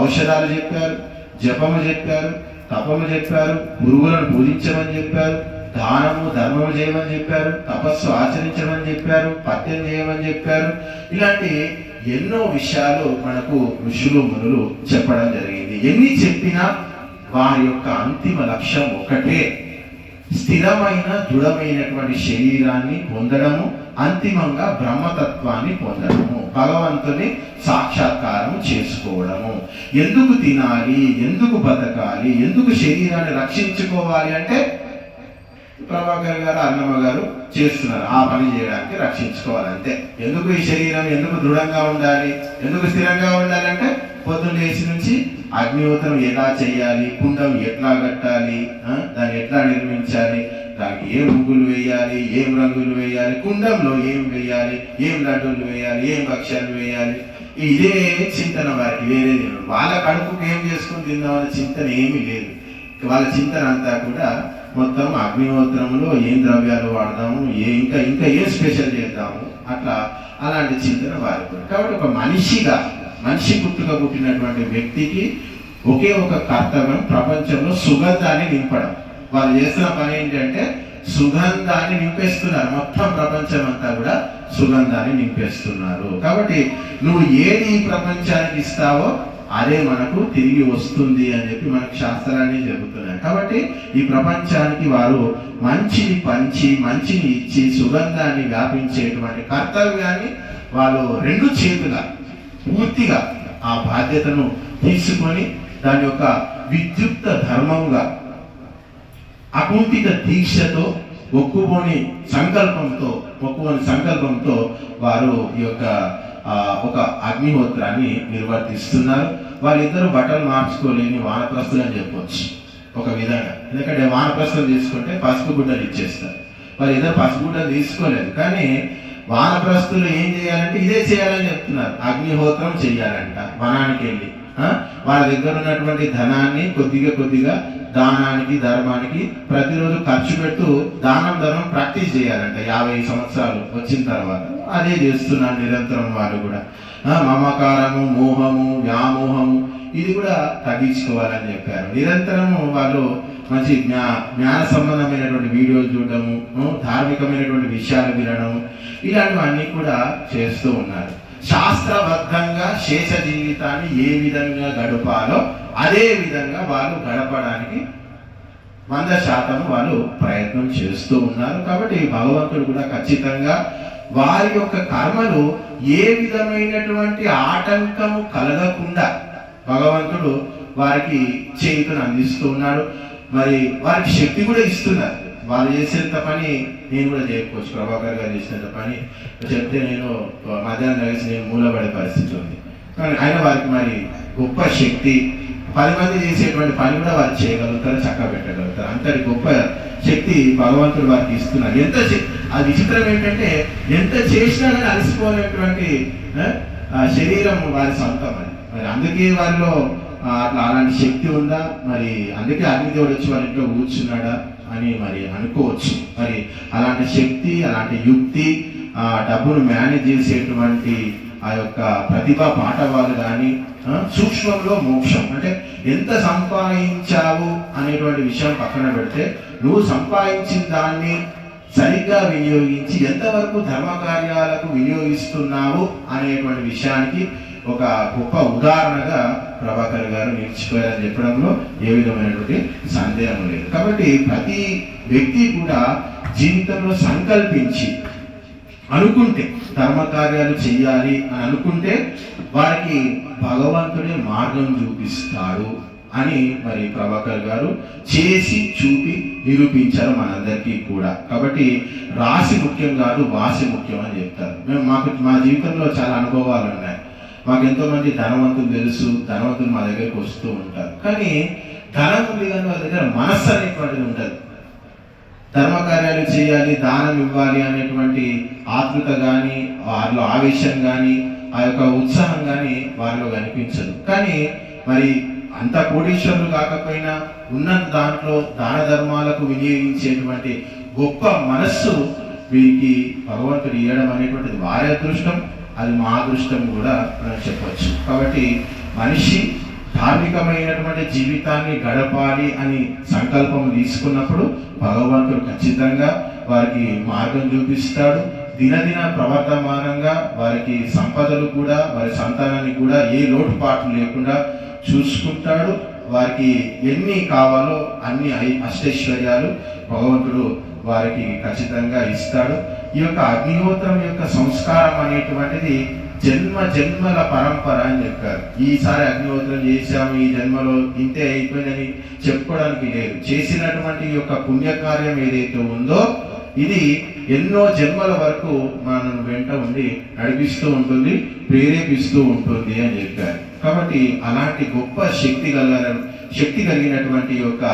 ఔషధాలు చెప్పారు, జపము చెప్పారు, తపము చెప్పారు, గురువులను పూజించమని చెప్పారు, దానము ధర్మము చేయమని చెప్పారు, తపస్సు ఆచరించమని చెప్పారు, పత్యం చేయమని చెప్పారు. ఇలాంటి ఎన్నో విషయాలు మనకు ఋషులు మునులు చెప్పడం జరిగింది. ఎన్ని చెప్పినా వారి యొక్క అంతిమ లక్ష్యం ఒకటే, స్థిరమైన దృఢమైనటువంటి శరీరాన్ని పొందడము, అంతిమంగా బ్రహ్మతత్వాన్ని పొందడము, భగవంతుని సాక్షాత్కారం చేసుకోవడము. ఎందుకు తినాలి, ఎందుకు బతకాలి, ఎందుకు శరీరాన్ని రక్షించుకోవాలి అంటే ప్రభాకర్ గారు, అన్నమ్మ గారు చేస్తున్నారు. ఆ పని చేయడానికి రక్షించుకోవాలంటే. ఎందుకు ఈ శరీరం ఎందుకు దృఢంగా ఉండాలి, ఎందుకు స్థిరంగా ఉండాలి అంటే పొద్దున్న లేచి నుంచి అగ్నిహోత్రం ఎలా చేయాలి, కుండం ఎట్లా కట్టాలి, దాన్ని ఎట్లా నిర్మించాలి, దానికి ఏం ముగ్గులు వేయాలి, ఏం రంగులు వేయాలి, కుండంలో ఏం వేయాలి, ఏం లడ్డూలు వేయాలి, ఏం భక్ష్యాలు వేయాలి, ఇదే చింతన వారికి. వేరే వాళ్ళ కడుపుకు ఏం చేసుకుని తిందామనే చింతన ఏమీ లేదు. వాళ్ళ చింతన అంతా కూడా మొత్తం అగ్నిహోత్రంలో ఏం ద్రవ్యాలు వాడదాము, ఇంకా ఇంకా ఏం స్పెషల్ చేద్దాము, అలాంటి చింతన వారికి. కాబట్టి ఒక మనిషి పుట్టినటువంటి వ్యక్తికి ఒకే ఒక కర్తవ్యం, ప్రపంచంలో సుగంధాన్ని నింపడం. వాళ్ళు చేస్తున్న పని ఏంటంటే సుగంధాన్ని నింపేస్తున్నారు. మొత్తం ప్రపంచం అంతా కూడా సుగంధాన్ని నింపేస్తున్నారు. కాబట్టి నువ్వు ఏది ఈ ప్రపంచానికి ఇస్తావో అదే మనకు తిరిగి వస్తుంది అని చెప్పి మనకు శాస్త్రాన్ని చెబుతున్నాయి. కాబట్టి ఈ ప్రపంచానికి వారు మంచిని పంచి, మంచిని ఇచ్చి, సుగంధాన్ని వ్యాపించేటువంటి కర్తవ్యాన్ని వాళ్ళు రెండు చేతులా పూర్తిగా ఆ బాధ్యతను తీసుకొని దాని యొక్క విద్యుక్త ధర్మంగా అకుంఠిత దీక్షతో మొక్కుబోని సంకల్పంతో వారు ఈ యొక్క ఒక అగ్నిహోత్రాన్ని నిర్వర్తిస్తున్నారు. వాళ్ళిద్దరూ బట్టలు మార్చుకోలేని వానప్రస్తులు అని చెప్పవచ్చు ఒక విధంగా. ఎందుకంటే వానప్రస్తులు తీసుకుంటే పసుపు గుడ్డలు ఇచ్చేస్తారు. వాళ్ళిద్దరు పసుపు గుడ్డలు తీసుకోలేదు, కానీ వానప్రస్తులు ఏం చేయాలంటే ఇదే చేయాలని చెప్తున్నారు. అగ్నిహోత్రం చేయాలంట. వనానికి వెళ్ళి వాళ్ళ దగ్గర ఉన్నటువంటి ధనాన్ని కొద్దిగా దానానికి, ధర్మానికి ప్రతిరోజు ఖర్చు పెడుతూ ధర్మం ప్రాక్టీస్ చేయాలంట. 50 సంవత్సరాలు వచ్చిన తర్వాత అదే చేస్తున్నారు నిరంతరం. వాళ్ళు కూడా మమకారము, మోహము, వ్యామోహము ఇది కూడా తగ్గించుకోవాలని చెప్పారు. నిరంతరము వాళ్ళు మంచి జ్ఞాన సంబంధమైనటువంటి వీడియోలు చూడడము, ధార్మికమైనటువంటి విషయాలు వినడము, ఇలాంటివన్నీ కూడా చేస్తూ ఉన్నారు. శాస్త్రబద్ధంగా శేష జీవితాన్ని ఏ విధంగా గడపాలో అదే విధంగా వాళ్ళు గడపడానికి 100% వాళ్ళు ప్రయత్నం చేస్తూ ఉన్నారు. కాబట్టి భగవంతుడు కూడా ఖచ్చితంగా వారి యొక్క కర్మలు ఏ విధమైనటువంటి ఆటంకము కలగకుండా భగవంతుడు వారికి చేతును అందిస్తూ ఉన్నాడు. మరి వారికి శక్తి కూడా ఇస్తున్నారు. వాళ్ళు చేసేంత పని నేను కూడా చేయకపోవచ్చు. ప్రభాకర్ గారు చేసినంత పని చెప్తే నేను మధ్యాహ్నం కలిసి నేను మూలపడే పరిస్థితి ఉంది. కానీ ఆయన వారికి మరి గొప్ప శక్తి, 10 మంది చేసేటువంటి పని కూడా వారు చేయగలుగుతారు, చక్కగా పెట్టగలుగుతారు. అంతటి గొప్ప శక్తి భగవంతుడు వారికి ఇస్తున్నారు. అది విచిత్రం ఏంటంటే ఎంత చేసినా కానీ అలసిపోయినటువంటి శరీరం వారి సొంతం అని. మరి అందుకే వారిలో అలాంటి శక్తి ఉందా, మరి అందుకే అగ్నిదేవుడు వచ్చి వారి ఇంట్లో కూర్చున్నాడా అని మరి అనుకోవచ్చు. మరి అలాంటి శక్తి, అలాంటి యుక్తి, డబ్బును మేనేజ్ చేసేటువంటి ఆ యొక్క ప్రతిభా పాఠవాలు కానీ, సూక్ష్మంలో మోక్షం అంటే ఎంత సంపాదించావు అనేటువంటి విషయం పక్కన పెడితే నువ్వు సంపాదించిన దాన్ని సరిగ్గా వినియోగించి ఎంతవరకు ధర్మ కార్యాలకు వినియోగిస్తున్నావు అనేటువంటి విషయానికి ఒక గొప్ప ఉదాహరణగా ప్రభాకర్ గారు నిలిచిపోయారని చెప్పడంలో ఏ విధమైనటువంటి సందేహం లేదు. కాబట్టి ప్రతి వ్యక్తి కూడా జీవితంలో సంకల్పించి అనుకుంటే ధర్మకార్యాలు చెయ్యాలి అని అనుకుంటే వారికి భగవంతుడే మార్గం చూపిస్తాడు అని మరి ప్రభాకర్ గారు చేసి చూపి నిరూపించారు మనందరికీ కూడా. కాబట్టి రాశి ముఖ్యం కాదు, వాసి ముఖ్యం అని చెప్తారు. మా జీవితంలో చాలా అనుభవాలు ఉన్నాయి. మాకు ఎంతో మంది ధనవంతులు తెలుసు, ధనవంతులు మా దగ్గరికి వస్తూ ఉంటారు. కానీ ధనం ఉంది కానీ వాళ్ళ దగ్గర మనస్సు అనేటువంటిది ఉండదు. ధర్మకార్యాలు చేయాలి, దానం ఇవ్వాలి అనేటువంటి ఆతృత కానీ, వారిలో ఆవేశం కానీ, ఆ యొక్క ఉత్సాహం కానీ వారిలో కనిపించదు. కానీ మరి అంత కోటీశ్వరులు కాకపోయినా ఉన్నంత దాంట్లో దాన ధర్మాలకు వినియోగించేటువంటి గొప్ప మనస్సు వీరికి భగవంతుడు ఇవ్వడం అనేటువంటిది వారి అదృష్టం, అది మా అదృష్టం కూడా మనం చెప్పవచ్చు. కాబట్టి మనిషి ధార్మికమైనటువంటి జీవితాన్ని గడపాలి అని సంకల్పం తీసుకున్నప్పుడు భగవంతుడు ఖచ్చితంగా వారికి మార్గం చూపిస్తాడు. దినదిన ప్రవర్తమానంగా వారికి సంపదలు కూడా, వారి సంతానాన్ని కూడా ఏ లోటుపాట్లు లేకుండా చూసుకుంటాడు. వారికి ఎన్ని కావాలో అన్ని అష్టైశ్వర్యాలు భగవంతుడు వారికి ఖచ్చితంగా ఇస్తాడు. ఈ యొక్క అగ్నిహోత్రం యొక్క సంస్కారం అనేటువంటిది జన్మల పరంపర అని చెప్పారు. ఈసారి అగ్నిహోత్రం చేశాము, ఈ జన్మలో ఇంతే అయిపోయిందని చెప్పుకోవడానికి లేదు. చేసినటువంటి ఈ యొక్క పుణ్యకార్యం ఏదైతే ఉందో ఇది ఎన్నో జన్మల వరకు మనం వెంట ఉండి నడిపిస్తూ ఉంటుంది, ప్రేరేపిస్తూ ఉంటుంది అని చెప్పారు. కాబట్టి అలాంటి గొప్ప శక్తి కలిగినటువంటి యొక్క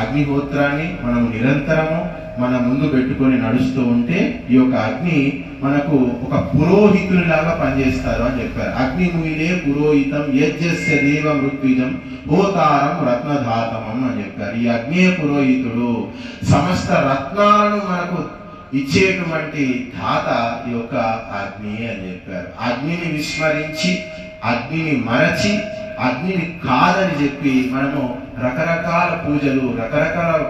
అగ్నిహోత్రాన్ని మనం నిరంతరము మన ముందు పెట్టుకొని నడుస్తూ ఉంటే ఈ యొక్క అగ్ని మనకు ఒక పురోహితునిలాగా పనిచేస్తారు అని చెప్పారు. అగ్నిముయిలే పురోహితం యజ్ఞస్య దేవ మృత్యుజం హోతారం రత్నధాతమం అని చెప్పారు. ఈ అగ్నే పురోహితుడు, సమస్త రత్నాలను మనకు ఇచ్చేటువంటి ధాత ఈ యొక్క అగ్ని అని చెప్పారు. అగ్నిని విస్మరించి, అగ్నిని మరచి, అగ్నిని కాదని చెప్పి మనము రకరకాల పూజలు, రకరకాల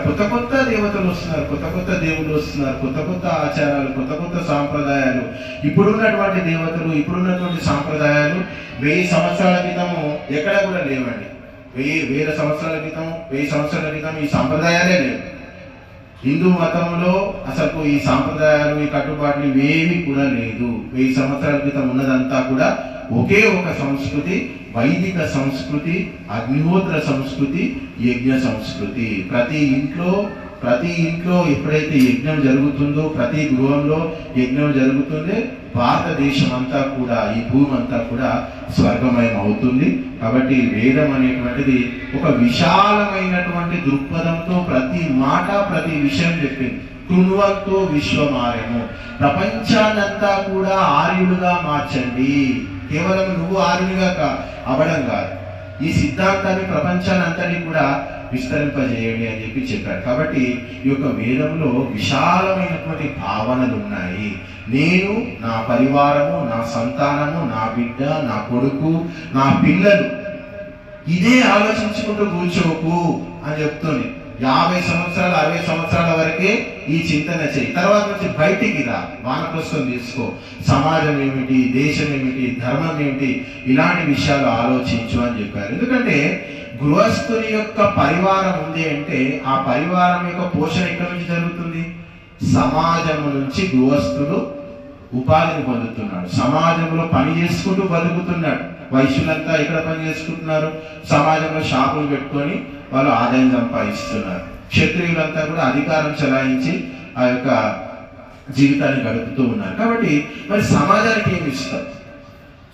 కొత్త కొత్త దేవతలు వస్తున్నారు, కొత్త కొత్త దేవుళ్ళు వస్తున్నారు, కొత్త కొత్త ఆచారాలు, కొత్త కొత్త సాంప్రదాయాలు. ఇప్పుడున్నటువంటి దేవతలు, ఇప్పుడున్నటువంటి సాంప్రదాయాలు 1000 సంవత్సరాల క్రితము ఎక్కడ కూడా లేవండి. 1000 సంవత్సరాల క్రితం, 1000 సంవత్సరాల క్రితం ఈ సాంప్రదాయాలే లేవు. హిందూ మతంలో అసలు ఈ సాంప్రదాయాలు, ఈ కట్టుబాట్లు ఇవేవి కూడా లేదు. 1000 సంవత్సరాల క్రితం ఉన్నదంతా కూడా ఒకే ఒక సంస్కృతి, వైదిక సంస్కృతి, అగ్నిహోత్ర సంస్కృతి, యజ్ఞ సంస్కృతి. ప్రతి ఇంట్లో ఎప్పుడైతే యజ్ఞం జరుగుతుందో, ప్రతి గృహంలో యజ్ఞం జరుగుతుందో, భారతదేశం అంతా కూడా, ఈ భూమి అంతా కూడా స్వర్గమయం అవుతుంది. కాబట్టి వేదం అనేటువంటిది ఒక విశాలమైనటువంటి దృక్పథంతో ప్రతి మాట, ప్రతి విషయం చెప్పింది. కృణ్వంతో విశ్వమార్యము, ప్రపంచాన్నంతా కూడా ఆర్యుడుగా మార్చండి. కేవలం నువ్వు ఆర్యునిగా అవ్వడం కాదు, ఈ సిద్ధాంతాన్ని ప్రపంచానంతని కూడా విస్తరింపజేయండి అని చెప్పారు. కాబట్టి ఈ యొక్క వేదంలో విశాలమైనటువంటి భావనలు ఉన్నాయి. నేను, నా పరివారము, నా సంతానము, నా బిడ్డ, నా కొడుకు, నా పిల్లలు, ఇదే ఆలోచించుకుంటూ కూర్చోకు అని చెప్తుంది. 50 సంవత్సరాలు 60 సంవత్సరాల వరకే ఈ చింతన చేయి, తర్వాత నుంచి బయటికి రా, వానప్రస్థం తీసుకో, సమాజం ఏమిటి, దేశం ఏమిటి, ధర్మం ఏమిటి, ఇలాంటి విషయాలు ఆలోచించు అని చెప్పారు. ఎందుకంటే గృహస్థుని యొక్క పరివారం ఉంది అంటే ఆ పరివారం యొక్క పోషణ ఎక్కడి నుంచి జరుగుతుంది? సమాజం నుంచి గృహస్థుడు ఉపాధిని పొందుతున్నాడు, సమాజంలో పని చేసుకుంటూ బతుకుతున్నాడు. వైశ్యులంతా ఇక్కడ పని చేసుకుంటున్నారు, సమాజంలో షాపులు పెట్టుకొని వాళ్ళు ఆదాయం సంపాదిస్తున్నారు. క్షత్రియులంతా కూడా అధికారం చెలాయించి ఆ యొక్క జీవితాన్ని గడుపుతూ ఉన్నారు. కాబట్టి మరి సమాజానికి ఏమి ఇస్తాం?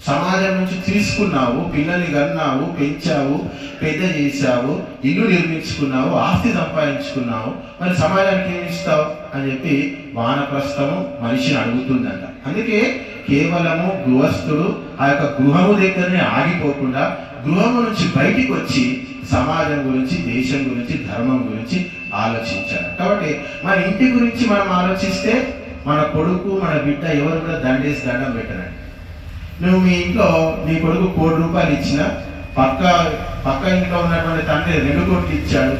సమాజం నుంచి తీసుకున్నావు, పిల్లల్ని కన్నావు, పెంచావు, పెద్ద చేశావు, ఇల్లు నిర్మించుకున్నావు, ఆస్తి సంపాదించుకున్నావు, మరి సమాజానికి ఏమి ఇస్తావు అని చెప్పి వానప్రస్థము మనిషిని అడుగుతుందంట. అందుకే కేవలము గృహస్థుడు ఆ యొక్క గృహము దగ్గరనే ఆగిపోకుండా గృహము నుంచి బయటికి వచ్చి సమాజం గురించి, దేశం గురించి, ధర్మం గురించి ఆలోచించాలి. కాబట్టి మన ఇంటి గురించి మనం ఆలోచిస్తే మన కొడుకు, మన బిడ్డ ఎవరు కూడా దండేసి దండం పెట్టరండి. నువ్వు మీ ఇంట్లో నీ కొడుకు 1 కోటి రూపాయలు ఇచ్చినా పక్క ఇంట్లో ఉన్నటువంటి తండ్రి 2 కోట్లు ఇచ్చాడు,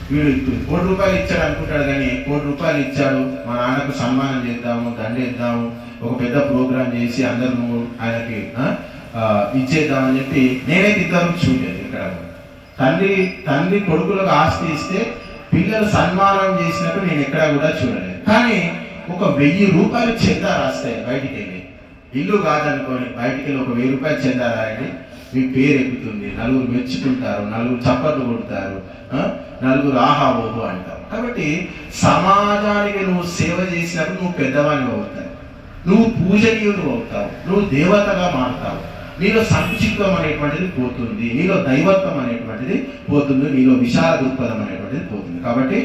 వీడు 1 కోటి రూపాయలు ఇచ్చాడు అనుకుంటాడు. కానీ 1 కోటి రూపాయలు ఇచ్చాడు, మా నాన్నకు సన్మానం చేద్దాము, దండేద్దాము, ఒక పెద్ద ప్రోగ్రాం చేసి అందరూ ఆయనకి ఇచ్చేద్దామని చెప్పి నేనైతే ఇద్దరు చూడలేదు. ఇక్కడ తండ్రి కొడుకులకు ఆస్తి ఇస్తే పిల్లలు సన్మానం చేసినట్టు నేను ఎక్కడా కూడా చూడలేదు. కానీ ఒక 1000 రూపాయలు చందా రాస్తాయి బయటికి వెళ్ళి, ఇల్లు కాదనుకొని బయటికి వెళ్ళి ఒక 1000 రూపాయలు చందా రాయండి, మీ పేరు ఎక్కుతుంది, నలుగురు మెచ్చుకుంటారు, నలుగురు చప్పట్లు కొడతారు, నలుగురు ఆహా ఓహో అంటారు. కాబట్టి సమాజానికి నువ్వు సేవ చేసినప్పుడు నువ్వు పెద్దవాడిని అవుతావు, నువ్వు పూజనీయుడు అవుతావు, నువ్వు దేవతగా మారుతావు, నీలో సంకుచిత్వం అనేటువంటిది పోతుంది, నీలో దైవత్వం అనేటువంటిది పోతుంది, నీలో విశాల దృక్పథం అనేటువంటిది పోతుంది. కాబట్టి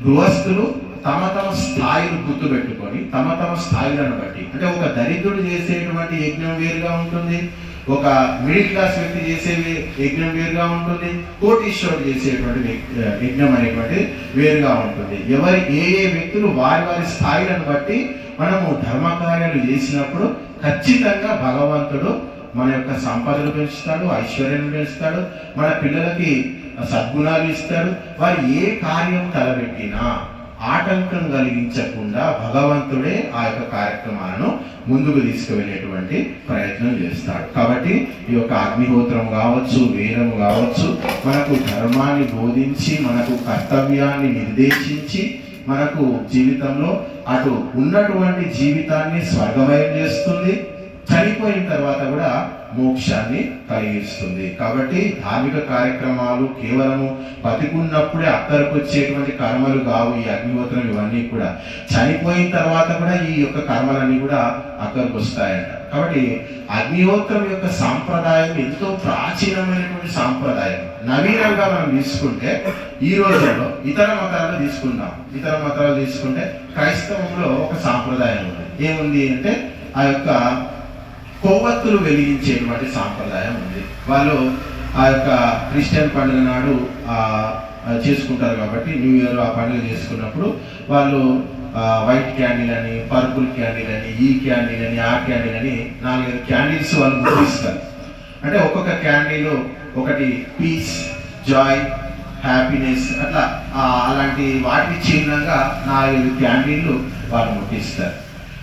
గృహస్థులు తమ స్థాయిలు గుర్తుపెట్టుకొని తమ స్థాయిలను బట్టి, అంటే ఒక దరిద్రుడు చేసేటువంటి యజ్ఞం వేరుగా ఉంటుంది, ఒక మిడిల్ క్లాస్ వ్యక్తి చేసే యజ్ఞం వేరుగా ఉంటుంది, కోటీశ్వరుడు చేసేటువంటి యజ్ఞం అనేటువంటిది వేరుగా ఉంటుంది. ఏ వ్యక్తులు వారి స్థాయిలను బట్టి మనము ధర్మకార్యాలు చేసినప్పుడు ఖచ్చితంగా భగవంతుడు మన యొక్క సంపదలు పెంచుతాడు, ఐశ్వర్యం పెంచుతాడు, మన పిల్లలకి సద్గుణాలు ఇస్తాడు. వారు ఏ కార్యం తలబెట్టినా ఆటంకం కలిగించకుండా భగవంతుడే ఆ యొక్క కార్యక్రమాలను ముందుకు తీసుకువెళ్ళేటువంటి ప్రయత్నం చేస్తాడు. కాబట్టి ఈ యొక్క అగ్నిహోత్రం కావచ్చు, వేదము కావచ్చు, మనకు ధర్మాన్ని బోధించి, మనకు కర్తవ్యాన్ని నిర్దేశించి, మనకు జీవితంలో అటు ఉన్నటువంటి జీవితాన్ని స్వర్గమయం చేస్తుంది, చనిపోయిన తర్వాత కూడా మోక్షాన్ని కలిగిస్తుంది. కాబట్టి ధార్మిక కార్యక్రమాలు కేవలము బతికున్నప్పుడే అక్కడికి వచ్చేటువంటి కర్మలు కావు. ఈ అగ్నిహోత్రం ఇవన్నీ కూడా చనిపోయిన తర్వాత కూడా ఈ యొక్క కర్మలన్నీ కూడా అక్కడికి వస్తాయంట. కాబట్టి అగ్నిహోత్రం యొక్క సాంప్రదాయం ఎంతో ప్రాచీనమైనటువంటి సాంప్రదాయం. నవీనంగా మనం తీసుకుంటే ఈ రోజుల్లో ఇతర మతాలు తీసుకుంటే క్రైస్తవంలో ఒక సాంప్రదాయం ఉంది. ఏముంది అంటే ఆ యొక్క కొవ్వొత్తులు వెలిగించేటువంటి సాంప్రదాయం ఉంది. వాళ్ళు ఆ యొక్క క్రిస్టియన్ పండుగ నాడు చేసుకుంటారు కాబట్టి న్యూ ఇయర్ ఆ పండుగ చేసుకున్నప్పుడు వాళ్ళు వైట్ క్యాండిల్ అని, పర్పుల్ క్యాండిల్ అని, ఈ క్యాండిల్ అని, ఆ క్యాండిల్ అని 4 క్యాండిల్స్ వాళ్ళు ముగిస్తారు. అంటే ఒక్కొక్క క్యాండిల్ ఒకటి పీస్, జాయ్, హ్యాపీనెస్ అట్లా అలాంటి వాటికి చిహ్నంగా 4 క్యాండిల్లు వాళ్ళు ముట్టిస్తారు.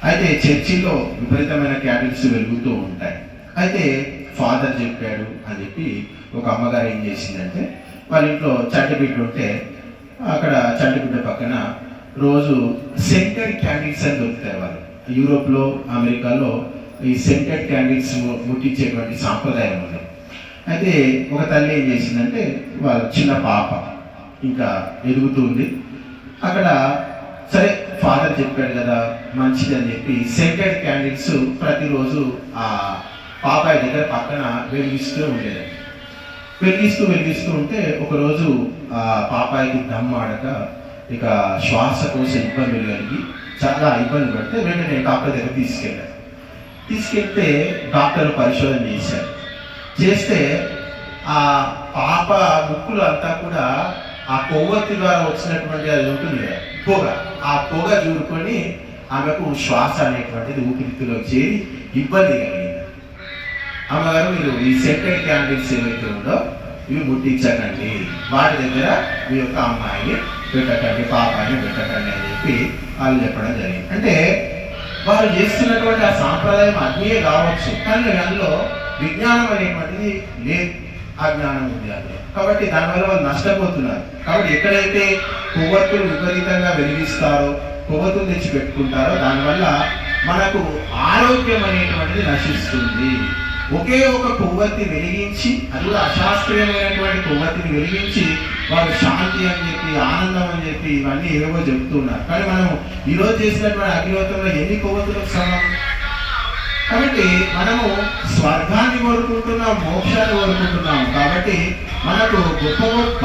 అయితే చర్చిలో విపరీతమైన క్యాండిల్స్ వెలుగుతూ ఉంటాయి. అయితే ఫాదర్ చెప్పాడు అని చెప్పి ఒక అమ్మగారు ఏం చేసిందంటే వాళ్ళ ఇంట్లో చంటిబిడ్డ ఉంటే అక్కడ చంటిబిడ్డ పక్కన రోజు సెంటెడ్ క్యాండిల్స్ అని దొరుకుతాయి. వాళ్ళు యూరోప్లో, అమెరికాలో ఈ సెంటెడ్ క్యాండిల్స్ ముట్టించేటువంటి సాంప్రదాయం ఉంది. అయితే ఒక తల్లి ఏం చేసిందంటే వాళ్ళ చిన్న పాప ఇంకా ఎదుగుతుంది. అక్కడ సరే ఫాదర్ చెప్పాడు కదా మంచిది అని చెప్పి సెంటెడ్ క్యాండిల్స్ ప్రతిరోజు ఆ పాపాయి దగ్గర పక్కన వెలిగిస్తూ ఉండేది. వెలిగిస్తూ ఉంటే ఒకరోజు ఆ పాపాయికి దమ్ ఆడక ఇక శ్వాసకోశ ఇబ్బందులు కలిగి చాలా ఇబ్బంది పడితే వెంటనే డాక్టర్ దగ్గర తీసుకెళ్తే డాక్టర్ పరిశోధన చేస్తే ఆ పాప ముక్కులు అంతా కూడా ఆ కొవ్వొత్తి ద్వారా వచ్చినటువంటి అది ఉంటుంది కదా పొగ, ఆ పొగ చూరుకొని ఆమెకు శ్వాస అనేటువంటిది ఊపిరితిత్తులో చేరి ఇబ్బంది కలిగింది. అమ్మగారు మీరు ఈ సెంటెడ్ క్యాండిల్స్ ఏవైతే ఉందో ఇవి ముట్టించకండి, వాటి దగ్గర మీ యొక్క అమ్మాయిని పెట్టకండి, పాపాయిని పెట్టకండి అని చెప్పి వాళ్ళు చెప్పడం జరిగింది. అంటే వారు చేస్తున్నటువంటి ఆ సాంప్రదాయం అగ్నియే కావచ్చు, కానీ అందులో విజ్ఞానం అనేటువంటిది లేదు, అజ్ఞానం ఉంది అందులో. కాబట్టి దానివల్ల వాళ్ళు నష్టపోతున్నారు. కాబట్టి ఎక్కడైతే కొవ్వొత్తులు విపరీతంగా వెలిగిస్తారో, కొవ్వొత్తులు తెచ్చి పెట్టుకుంటారో దానివల్ల మనకు ఆరోగ్యం అనేటువంటిది నశిస్తుంది. ఒకే ఒక కొవ్వొత్తి వెలిగించి, అది కూడా అశాస్త్రీయమైనటువంటి కొవ్వొత్తిని వెలిగించి వారు శాంతి అని చెప్పి, ఆనందం అని చెప్పి ఇవన్నీ ఏవో చెప్తున్నారు. కానీ మనం ఈరోజు చేసినటువంటి అగ్నిహోత్రంలో ఎన్ని కొవ్వొత్తులకు సమానం? కాబట్టి మనము స్వర్గాన్ని కోరుకుంటున్నాం, మోక్షాన్ని కోరుకుంటున్నాము. కాబట్టి మనకు గొప్ప గొప్ప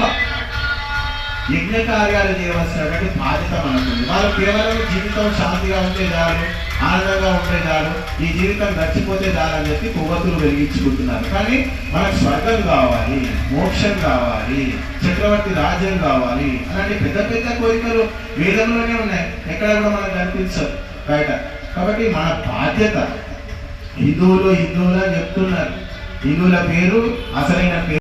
యజ్ఞ కార్యాలు చేయవలసినటువంటి బాధ్యత మనకుంది. వాళ్ళు కేవలం జీవితం శాంతిగా ఉంటే చాలు, ఆనందంగా ఉంటే చాలు, ఈ జీవితం గడిచిపోతే చాలు అని చెప్పి కొవ్వొత్తులు వెలిగించుకుంటున్నారు. కానీ మనకు స్వర్గం కావాలి, మోక్షం కావాలి, చక్రవర్తి రాజ్యం కావాలి, అలాంటి పెద్ద పెద్ద కోరికలు వేదంలోనే ఉన్నాయి, ఎక్కడ కూడా మనకు కనిపించదు బయట. కాబట్టి మన బాధ్యత హిందువులు అని చెప్తున్నారు. హిందువుల పేరు అసలైన పేరు